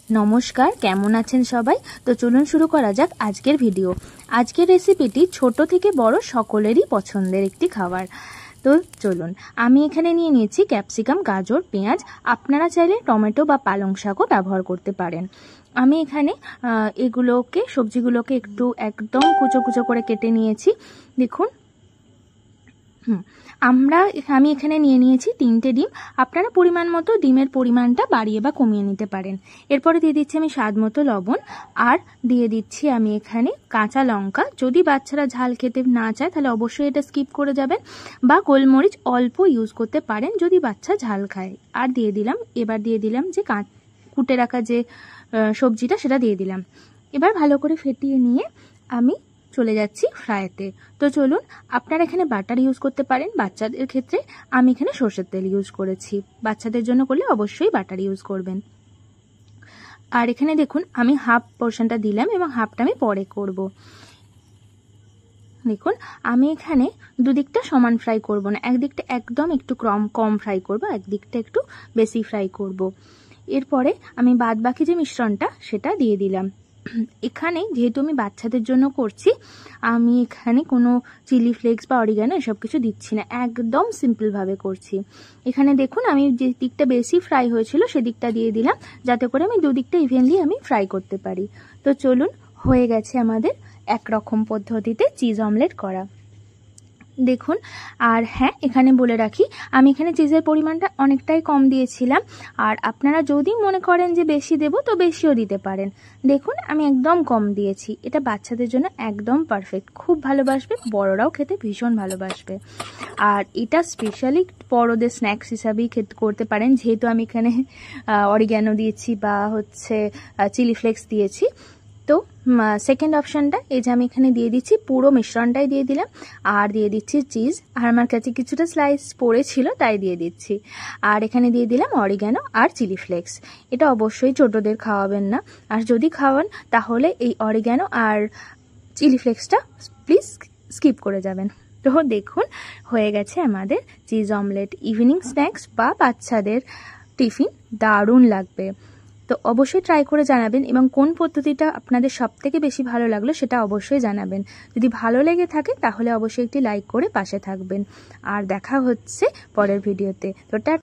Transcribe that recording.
নমস্কার, কেমন আছেন সবাই? তো চলুন শুরু করা যাক আজকের ভিডিও। আজকের রেসিপিটি ছোট থেকে বড় সকলেরই পছন্দের একটি খাবার। তো চলুন, আমি এখানে নিয়ে নিয়েছি ক্যাপসিকাম, গাজর, পেঁয়াজ। আপনারা চাইলে টমেটো বা পালং শাকও ব্যবহার করতে পারেন। আমি এখানে সবজিগুলোকে একদম কুচো কুচো করে কেটে নিয়েছি। দেখুন, আমি এখানে নিয়ে নিয়েছি 3টে ডিম। আপনারা পরিমাণ মতো ডিমের পরিমাণটা বাড়িয়ে বা কমিয়ে নিতে পারেন। এরপরে দিয়ে দিচ্ছি আমি স্বাদ মতো লবণ, আর দিয়ে দিচ্ছি আমি এখানে কাঁচা লঙ্কা। যদি বাচ্চারা ঝাল খেতে না চায় তাহলে অবশ্যই এটা স্কিপ করে যাবেন, বা গোলমরিচ অল্প ইউজ করতে পারেন যদি বাচ্চা ঝাল খায়। আর এবার দিয়ে দিলাম যে কুটে রাখা যে সবজিটা, সেটা দিয়ে দিলাম। এবার ভালো করে ফেটিয়ে নিয়ে আমি চলে যাচ্ছি ফ্রাইতে। তো চলুন, আপনারা এখানে বাটার ইউজ করতে পারেন। বাচ্চাদের ক্ষেত্রে আমি এখানে সরষের তেল ইউজ করেছি। বাচ্চাদের জন্য করলে অবশ্যই বাটার ইউজ করবেন। আর এখানে দেখুন, আমি হাফ পোর্শনটা দিলাম এবং হাফটা আমি পরে করব। দেখুন, আমি এখানে দুদিকটা সমান ফ্রাই করব না, একদিকটা একদম একটু কম ফ্রাই করব, একদিকটা একটু বেশি ফ্রাই করব। এরপরে আমি বাদ বাকি যে মিশ্রণটা সেটা দিয়ে দিলাম। এখানে যেহেতু আমি বাচ্চাদের জন্য করছি, আমি এখানে কোনো চিলি ফ্লেক্স বা অরিগানো এসব কিছু দিচ্ছি না, একদম সিম্পলভাবে করছি। এখানে দেখুন, আমি যে দিকটা বেশি ফ্রাই হয়েছিল সেদিকটা দিয়ে দিলাম, যাতে করে আমি দুদিকটা ইভেনলি আমি ফ্রাই করতে পারি। তো চলুন, হয়ে গেছে আমাদের একরকম পদ্ধতিতে চিজ অমলেট করা। দেখুন, আর হ্যাঁ, এখানে বলে রাখি, আমি এখানে চিজের পরিমাণটা অনেকটাই কম দিয়েছিলাম। আর আপনারা যদি মনে করেন যে বেশি দেব তো বেশিও দিতে পারেন। দেখুন, আমি একদম কম দিয়েছি। এটা বাচ্চাদের জন্য একদম পারফেক্ট, খুব ভালোবাসবে, বড়রাও খেতে ভীষণ ভালোবাসবে। আর এটা স্পেশালি বড়দের স্ন্যাক্স হিসাবেই করতে পারেন, যেহেতু আমি এখানে অরিগ্যানো দিয়েছি বা চিলি ফ্লেক্স দিয়েছি। তো সেকেন্ড অপশানটা এই যে আমি এখানে দিয়ে দিচ্ছি, পুরো মিশ্রণটাই দিয়ে দিলাম, আর দিয়ে দিচ্ছি চিজ। আর আমার কাছে কিছুটা স্লাইস পড়েছিল তাই দিয়ে দিচ্ছি। আর এখানে দিয়ে দিলাম অরিগ্যানো আর চিলি ফ্লেক্স। এটা অবশ্যই ছোটদের খাওয়াবেন না, আর যদি খাওয়ান তাহলে এই অরিগ্যানো আর চিলি ফ্লেক্সটা প্লিজ স্কিপ করে যাবেন। তো দেখুন, হয়ে গেছে আমাদের চিজ অমলেট। ইভিনিং স্ন্যাক্স বা বাচ্চাদের টিফিন দারুণ লাগবে। তো অবশ্যই ট্রাই করে জানাবেন, এবং কোন পদ্ধতিটা আপনাদের সবথেকে বেশি ভালো লাগলো সেটা অবশ্যই জানাবেন। যদি ভালো লেগে থাকে তাহলে অবশ্যই একটি লাইক করে পাশে থাকবেন। আর দেখা হচ্ছে পরের ভিডিওতে। তো